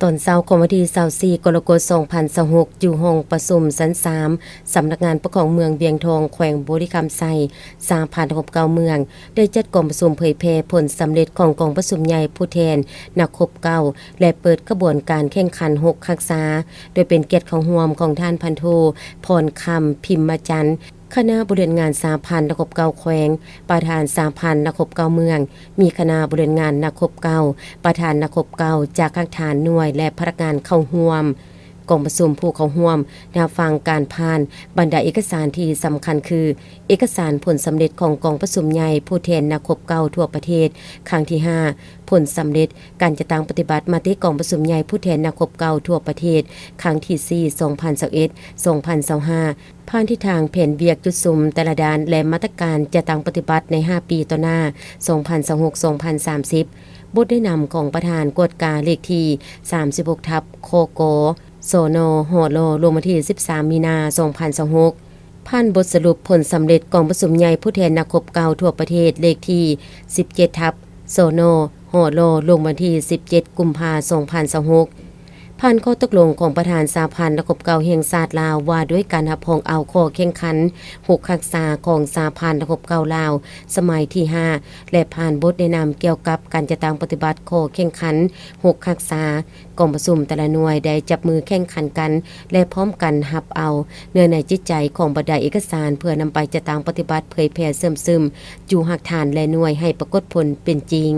ตอนเช้าของวันที่24กรกฎาคม2026อยู่ห้องประชุมชั้น3สำนักงานปกครองเมืองเวียงทองแขวงบุรีรัมย์ไซสร้างผ่านระบบเก่าเมืองได้จัดกองประชุมเผยแพร่ผลสำเร็จของกองประชุมใหญ่ผู้แทนนักคบเก่าและเปิดกระบวนการแข่งขัน6คักษาโดยเป็นเกียรติของร่วมของท่านพันโทพรคำพิมมาจันทร์คณะบริหารงานสาพันธ์นักคบเก่าแขวงประธานสาพันธ์นักคบเก่าเมืองมีคณะบริหารงานนักคบเก่าประธานนักคบเก่าจากข้างฐานหน่วยและพนักงานเข้าร่วมกองประชุมผู้เข้าร่วมแนวฟังการผ่านบรรดาเอกสารที่สำคัญคือเอกสารผลสำเร็จของกองประชุมใหญ่ผู้แทนนักคบเก่าทั่วประเทศครั้งที่5ผลสำเร็จการจัดตั้งปฏิบัติมติกองประชุมใหญ่ผู้แทนนักคบเก่าทั่วประเทศครั้งที่4 2021-2025ผ่านที่ทางแผนเวียกจุดซุมแต่ละด้านและมาตรการจะตั้งปฏิบัติใน5ปีต่อหน้า2026-2030บทแนะนำของประธานกฎกาเลขที่36ทับโคโกโซโนหอโลลงมาที่13มีนา2026ผ่านบทสรุปผลสำเร็จกองประชุมใหญ่ผู้แทนนักคบเก่าทั่วประเทศเลขที่17ทับโซโนหอโลลงวันที่17กุมภาพันธ์2026ผ่านข้อตกลงของประธานสาพันธ์นักคบเก่าแห่งชาติลาวว่าด้วยการรับรองเอาข้อแข่งขัน6คักษาของสาพันธ์นักคบเก่าลาวสมัยที่5และผ่านบทแนะนำเกี่ยวกับการจัดตั้งปฏิบัติข้อแข่งขัน6คักษากองประชุมแต่ละหน่วยได้จับมือแข่งขันกันและพร้อมกันรับเอาเนื้อในจิตใจของบรรดาเอกสารเพื่อนำไปจัดตั้งปฏิบัติเผยแพร่เสริมซึมจูหักฐานและหน่วยให้ปรากฏผลเป็นจริง